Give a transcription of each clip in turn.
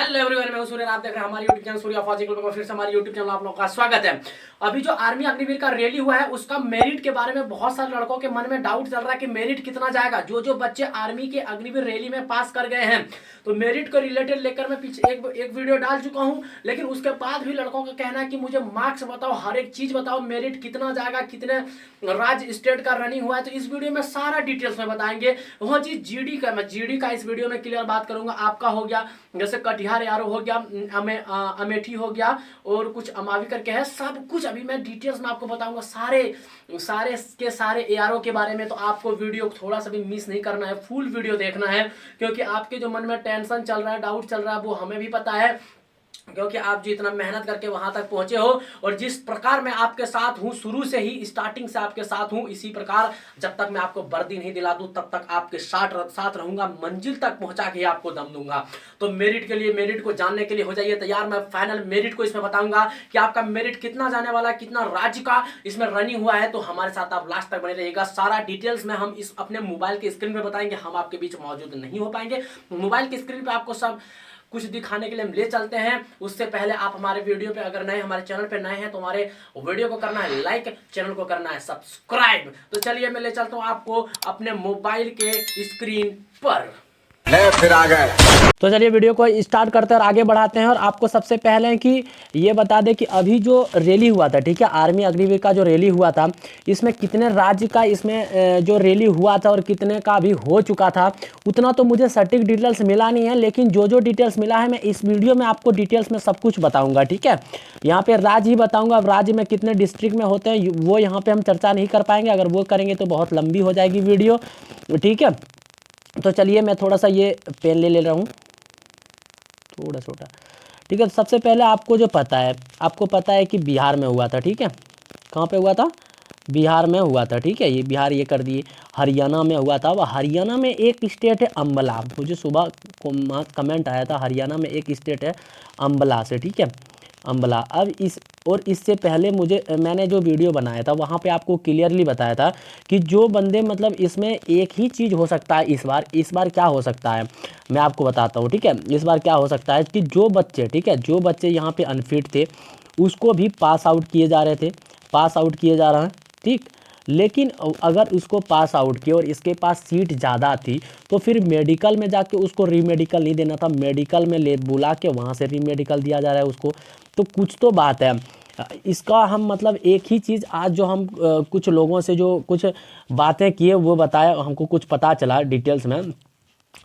Hello everyone, मैं सूर्य, आप देख रहे हैं हमारी यूट्यूब चैनल सूर्या फौजी क्लब। फिर से हमारी यूट्यूब चैनल आप लोगों का स्वागत है। अभी जो आर्मी अग्निवीर का रैली हुआ है उसका मेरिट के बारे में बहुत सारे लड़कों के मन में डाउट चल रहा है कि मेरिट कितना जाएगा। जो बच्चे आर्मी के अग्निवीर रैली में पास कर गए हैं तो मेरिट को रिलेटेड लेकर मैं पीछे एक वीडियो डाल चुका हूं, लेकिन उसके बाद भी लड़कों का कहना है कि मुझे मार्क्स बताओ, हर एक चीज बताओ, मेरिट कितना जाएगा, कितने राज्य स्टेट का रनिंग हुआ है। तो इस वीडियो में सारा डिटेल्स में बताएंगे। वह चीज जीडी का इस वीडियो में क्लियर बात करूंगा। आपका हो गया जैसे कटिहार यारो हो गया, अमेठी हो गया और कुछ अमावी करके है, सब कुछ अभी मैं डिटेल्स में आपको बताऊंगा सारे एआरओ के बारे में। तो आपको वीडियो थोड़ा सा भी मिस नहीं करना है, फुल वीडियो देखना है, क्योंकि आपके जो मन में टेंशन चल रहा है, डाउट चल रहा है, वो हमें भी पता है, क्योंकि आप जो इतना मेहनत करके वहां तक पहुंचे हो और जिस प्रकार मैं आपके साथ हूं, शुरू से ही स्टार्टिंग से आपके साथ हूं, इसी प्रकार जब तक मैं आपको वर्दी नहीं दिला दूं तब तक आपके साथ रहूंगा, मंजिल तक पहुंचा के आपको दम दूंगा। तो मेरिट के लिए, मेरिट को जानने के लिए हो जाइए तैयार। मैं फाइनल मेरिट को इसमें बताऊंगा कि आपका मेरिट कितना जाने वाला है, कितना राज्य का इसमें रनिंग हुआ है। तो हमारे साथ आप लास्ट तक बने रहिएगा। सारा डिटेल्स में हम इस अपने मोबाइल के स्क्रीन पर बताएंगे, हम आपके बीच मौजूद नहीं हो पाएंगे। मोबाइल की स्क्रीन पर आपको सब कुछ दिखाने के लिए हम ले चलते हैं। उससे पहले आप हमारे वीडियो पे अगर नए, हमारे चैनल पे नए हैं तो हमारे वीडियो को करना है लाइक, चैनल को करना है सब्सक्राइब। तो चलिए मैं ले चलता हूं आपको अपने मोबाइल के स्क्रीन पर। फिर आ गए। तो चलिए वीडियो को स्टार्ट करते हैं और आगे बढ़ाते हैं। और आपको सबसे पहले कि ये बता दें कि अभी जो रैली हुआ था, ठीक है, आर्मी अग्निवीर का जो रैली हुआ था, इसमें कितने राज्य का इसमें जो रैली हुआ था और कितने का अभी हो चुका था, उतना तो मुझे सटीक डिटेल्स मिला नहीं है, लेकिन जो डिटेल्स मिला है मैं इस वीडियो में आपको डिटेल्स में सब कुछ बताऊँगा। ठीक है, यहाँ पर राज्य ही बताऊँगा। अब राज्य में कितने डिस्ट्रिक्ट में होते हैं वो यहाँ पर हम चर्चा नहीं कर पाएंगे, अगर वो करेंगे तो बहुत लंबी हो जाएगी वीडियो। ठीक है, तो चलिए मैं थोड़ा सा ये पेन ले रहा हूँ, थोड़ा छोटा। ठीक है, तो सबसे पहले आपको जो पता है, आपको पता है कि बिहार में हुआ था। ठीक है, कहाँ पे हुआ था? बिहार में हुआ था। ठीक है, ये बिहार ये कर दिए। हरियाणा में हुआ था। वह हरियाणा में एक स्टेट है अम्बला, मुझे सुबह कमेंट आया था, हरियाणा में एक स्टेट है अम्बला से। ठीक है, अम्बला। अब इससे पहले मैंने जो वीडियो बनाया था वहाँ पे आपको क्लियरली बताया था कि जो बंदे मतलब इसमें एक ही चीज़ हो सकता है इस बार क्या हो सकता है मैं आपको बताता हूँ। ठीक है, इस बार क्या हो सकता है कि जो बच्चे, ठीक है, जो बच्चे यहाँ पे अनफिट थे उसको भी पास आउट किए जा रहे हैं। ठीक, लेकिन अगर उसको पास आउट किया और इसके पास सीट ज़्यादा थी तो फिर मेडिकल में जाके उसको रीमेडिकल नहीं देना था, मेडिकल में ले बुला के वहाँ से रीमेडिकल दिया जा रहा है उसको। तो कुछ तो बात है इसका। हम मतलब एक ही चीज़ आज जो हम कुछ लोगों से जो कुछ बातें किए वो बताया, हमको कुछ पता चला डिटेल्स में।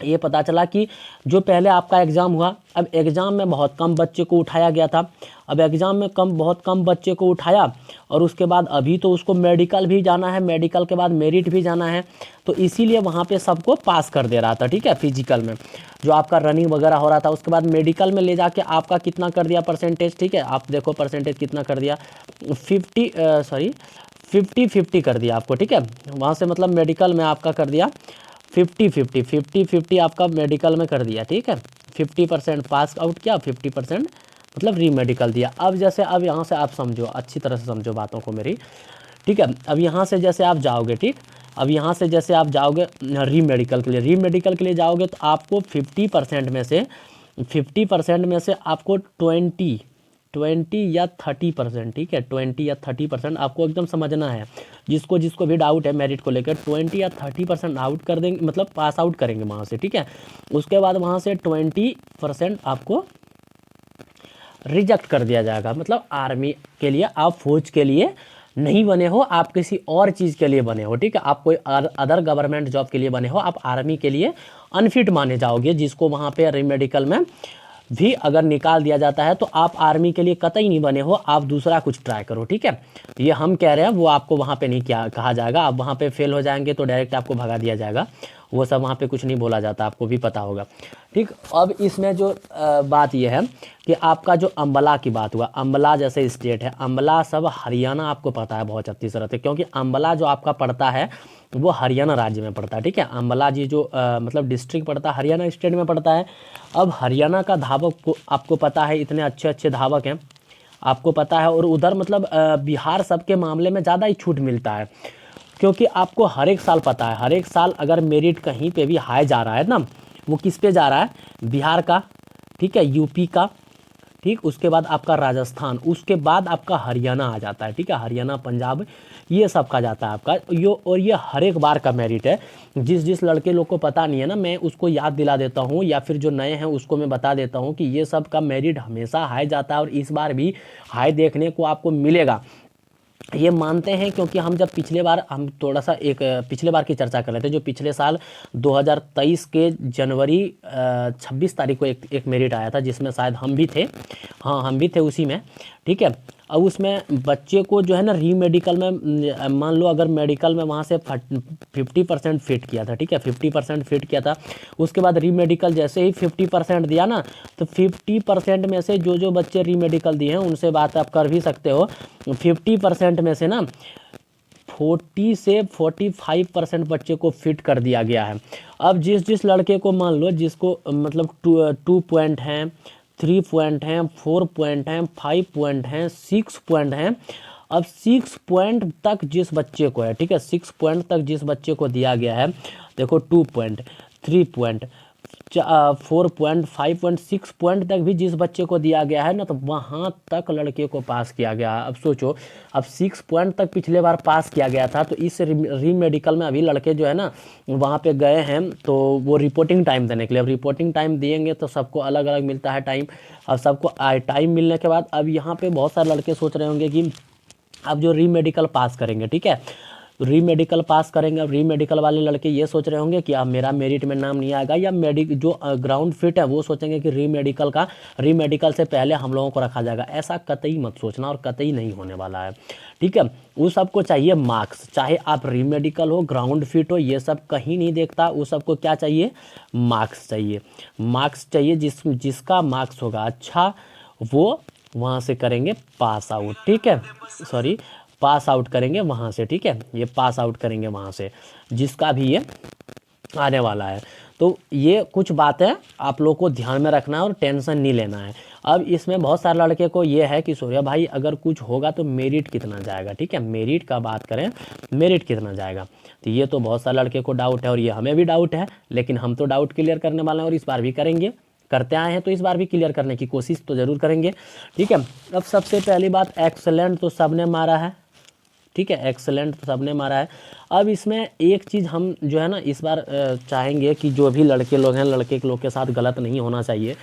ये पता चला कि जो पहले आपका एग्ज़ाम हुआ, अब एग्ज़ाम में बहुत कम बच्चे को उठाया गया था। अब एग्ज़ाम में बहुत कम बच्चे को उठाया और उसके बाद अभी तो उसको मेडिकल भी जाना है, मेडिकल के बाद मेरिट भी जाना है, तो इसीलिए वहाँ पे सबको पास कर दे रहा था। ठीक है, फिजिकल में जो आपका रनिंग वगैरह हो रहा था, उसके बाद मेडिकल में ले जाके आपका कितना कर दिया परसेंटेज। ठीक है, आप देखो परसेंटेज कितना कर दिया, 50 कर दिया आपको। ठीक है, वहाँ से मतलब मेडिकल में आपका कर दिया 50 आपका मेडिकल में कर दिया। ठीक है, 50% पास आउट किया, 50% मतलब रीमेडिकल दिया। अब यहाँ से आप समझो, अच्छी तरह से समझो बातों को मेरी। ठीक है, अब यहाँ से जैसे आप जाओगे, ठीक, अब यहाँ से जैसे आप जाओगे रीमेडिकल के लिए जाओगे तो आपको 50% में से आपको 20 या 30%, ठीक है, 20 या 30% आपको एकदम समझना है। जिसको भी डाउट है मेरिट को लेकर, 20 या 30% आउट कर देंगे, मतलब पास आउट करेंगे वहाँ से। ठीक है, उसके बाद वहाँ से 20% आपको रिजेक्ट कर दिया जाएगा। मतलब आर्मी के लिए, आप फौज के लिए नहीं बने हो, आप किसी और चीज़ के लिए बने हो। ठीक है, आप कोई अदर गवर्नमेंट जॉब के लिए बने हो, आप आर्मी के लिए अनफिट माने जाओगे, जिसको वहाँ पे रीमेडिकल में भी अगर निकाल दिया जाता है तो आप आर्मी के लिए कतई नहीं बने हो, आप दूसरा कुछ ट्राई करो। ठीक है, ये हम कह रहे हैं, वो आपको वहाँ पे नहीं कहा जाएगा। आप वहाँ पे फेल हो जाएंगे तो डायरेक्ट आपको भगा दिया जाएगा, वो सब वहाँ पे कुछ नहीं बोला जाता, आपको भी पता होगा। ठीक, अब इसमें जो बात ये है कि आपका जो अम्बला की बात हुआ, अम्बला जैसे स्टेट है, अम्बला सब हरियाणा आपको पता है बहुत अच्छी तरह से, क्योंकि अम्बला जो आपका पड़ता है वो हरियाणा राज्य में पड़ता है। ठीक है, अम्बला जी जो मतलब डिस्ट्रिक्ट पड़ता है हरियाणा स्टेट में पड़ता है। अब हरियाणा का धावक को आपको पता है, इतने अच्छे धावक हैं आपको पता है, और उधर मतलब बिहार सबके मामले में ज़्यादा ही छूट मिलता है, क्योंकि आपको हर एक साल पता है, हर एक साल अगर मेरिट कहीं पे भी हाई जा रहा है ना, वो किस पे जा रहा है? बिहार का। ठीक है, यूपी का, ठीक, उसके बाद आपका राजस्थान, उसके बाद आपका हरियाणा आ जाता है, ठीक है, हरियाणा, पंजाब, ये सब का जाता है आपका यो। और ये हर एक बार का मेरिट है। जिस लड़के लोग को पता नहीं है ना, मैं उसको याद दिला देता हूँ, या फिर जो नए हैं उसको मैं बता देता हूँ कि ये सब का मेरिट हमेशा हाई जाता है और इस बार भी हाई देखने को आपको मिलेगा। ये मानते हैं क्योंकि हम जब पिछले बार, हम थोड़ा सा एक पिछले बार की चर्चा कर रहे थे, जो पिछले साल 2023 के जनवरी 26 तारीख को एक मेरिट आया था, जिसमें शायद हम भी थे, हाँ हम भी थे उसी में, ठीक है। अब उसमें बच्चे को जो है ना री मेडिकल में, मान लो अगर मेडिकल में वहाँ से 50% फिट किया था, ठीक है, 50% फिट किया था, उसके बाद री मेडिकल जैसे ही 50% दिया ना, तो 50% में से जो बच्चे री मेडिकल दिए हैं उनसे बात आप कर भी सकते हो, 50% में से ना 40 से 45% बच्चे को फिट कर दिया गया है। अब जिस लड़के को, मान लो जिसको मतलब 2 पॉइंट हैं, 3 पॉइंट हैं, 4 पॉइंट हैं, 5 पॉइंट हैं, 6 पॉइंट हैं, अब 6 पॉइंट तक जिस बच्चे को है, ठीक है, 6 पॉइंट तक जिस बच्चे को दिया गया है, देखो 2 point, 3 point, 4 point, 5 point, 6 point तक भी जिस बच्चे को दिया गया है ना, तो वहाँ तक लड़के को पास किया गया। अब सोचो, अब 6 पॉइंट तक पिछले बार पास किया गया था, तो इस री मेडिकल में अभी लड़के जो है ना वहाँ पे गए हैं, तो वो रिपोर्टिंग टाइम देने के लिए, अब रिपोर्टिंग टाइम देंगे तो सबको अलग अलग मिलता है टाइम। अब सबको टाइम मिलने के बाद अब यहाँ पे बहुत सारे लड़के सोच रहे होंगे कि अब जो री मेडिकल पास करेंगे, ठीक है, री मेडिकल पास करेंगे, अब री मेडिकल वाले लड़के ये सोच रहे होंगे कि अब मेरा मेरिट में नाम नहीं आएगा, या जो ग्राउंड फिट है वो सोचेंगे कि री मेडिकल से पहले हम लोगों को रखा जाएगा। ऐसा कतई मत सोचना, और कतई नहीं होने वाला है, ठीक है। वो सबको चाहिए मार्क्स, चाहे आप री मेडिकल हो, ग्राउंड फिट हो, ये सब कहीं नहीं देखता, वो सबको क्या चाहिए, मार्क्स चाहिए, मार्क्स चाहिए। जिसका मार्क्स होगा अच्छा, वो वहाँ से करेंगे पास आउट, ठीक है, सॉरी पास आउट करेंगे वहाँ से, ठीक है, ये पास आउट करेंगे वहाँ से, जिसका भी ये आने वाला है। तो ये कुछ बातें आप लोग को ध्यान में रखना है और टेंशन नहीं लेना है। अब इसमें बहुत सारे लड़के को ये है कि सूर्या भाई अगर कुछ होगा तो मेरिट कितना जाएगा, ठीक है, मेरिट का बात करें, मेरिट कितना जाएगा, तो ये तो बहुत सारे लड़के को डाउट है, और ये हमें भी डाउट है, लेकिन हम तो डाउट क्लियर करने वाले हैं, और इस बार भी करेंगे, करते आए हैं तो इस बार भी क्लियर करने की कोशिश तो ज़रूर करेंगे, ठीक है। अब सबसे पहली बात, एक्सेलेंट तो सबने मारा है, ठीक है, एक्सेलेंट तो सबने मारा है। अब इसमें एक चीज़ हम जो है ना इस बार चाहेंगे कि जो भी लड़के लोग हैं, लड़के लोग के साथ गलत नहीं होना चाहिए,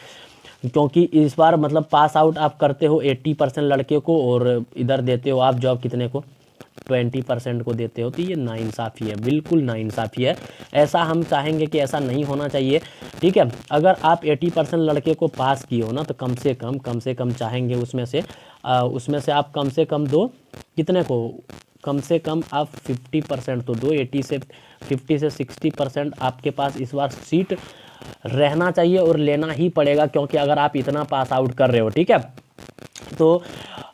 क्योंकि इस बार मतलब पास आउट आप करते हो 80% लड़के को, और इधर देते हो आप जॉब कितने को, 20% को देते हो, तो ये नाइंसाफ़ी है, बिल्कुल नाइंसाफ़ी है। ऐसा हम चाहेंगे कि ऐसा नहीं होना चाहिए, ठीक है। अगर आप 80% लड़के को पास किए हो ना, तो कम से कम चाहेंगे उसमें से आप कम से कम दो, कितने को, कम से कम आप 50% तो दो, 50 से 60% आपके पास इस बार सीट रहना चाहिए, और लेना ही पड़ेगा, क्योंकि अगर आप इतना पास आउट कर रहे हो, ठीक है। तो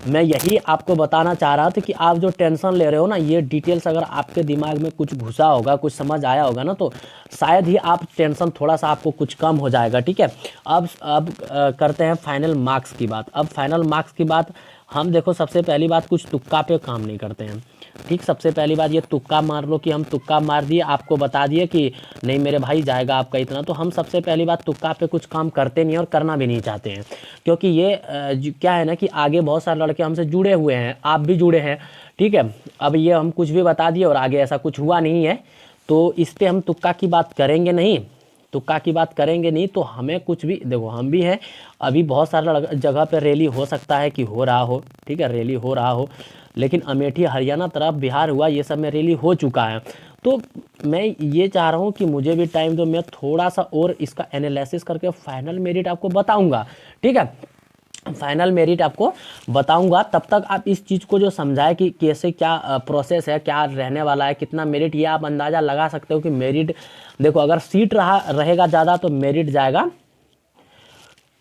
मैं यही आपको बताना चाह रहा था कि आप जो टेंशन ले रहे हो ना, ये डिटेल्स अगर आपके दिमाग में कुछ घुसा होगा, कुछ समझ आया होगा ना, तो शायद ही आप टेंशन थोड़ा सा आपको कुछ कम हो जाएगा, ठीक है। अब करते हैं फाइनल मार्क्स की बात। अब फाइनल मार्क्स की बात हम देखो, सबसे पहली बात, कुछ तुक्का पे काम नहीं करते हैं, ठीक। सबसे पहली बात ये तुक्का मार लो कि हम तुक्का मार दिए, आपको बता दिए कि नहीं मेरे भाई जाएगा आपका इतना, तो हम सबसे पहली बात तुक्का पे कुछ काम करते नहीं और करना भी नहीं चाहते हैं, क्योंकि ये क्या है ना कि आगे बहुत सारे लड़के हमसे जुड़े हुए हैं, आप भी जुड़े हैं, ठीक है। अब ये हम कुछ भी बता दिए और आगे ऐसा कुछ हुआ नहीं है, तो इस पर हम तुक्का की बात करेंगे नहीं, तो हमें कुछ भी, देखो हम भी हैं, अभी बहुत सारे जगह पर रैली हो सकता है कि हो रहा हो, ठीक है, रैली हो रहा हो, लेकिन अमेठी, हरियाणा तरफ, बिहार हुआ, ये सब में रैली हो चुका है। तो मैं ये चाह रहा हूँ कि मुझे भी टाइम दो, मैं थोड़ा सा और इसका एनालिसिस करके फाइनल मेरिट आपको बताऊँगा, ठीक है, फाइनल मेरिट आपको बताऊंगा। तब तक आप इस चीज़ को जो समझाए कि कैसे क्या प्रोसेस है, क्या रहने वाला है, कितना मेरिट, ये आप अंदाज़ा लगा सकते हो कि मेरिट, देखो अगर सीट रहेगा ज़्यादा तो मेरिट जाएगा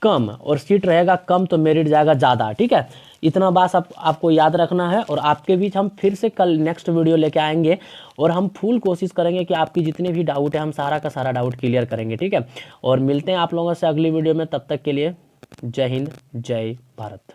कम, और सीट रहेगा कम तो मेरिट जाएगा ज़्यादा, ठीक है। इतना बात आपको याद रखना है। और आपके बीच हम फिर से कल नेक्स्ट वीडियो लेके आएंगे, और हम फुल कोशिश करेंगे कि आपकी जितने भी डाउट है हम सारा का सारा डाउट क्लियर करेंगे, ठीक है। और मिलते हैं आप लोगों से अगली वीडियो में, तब तक के लिए जय हिंद, जय भारत।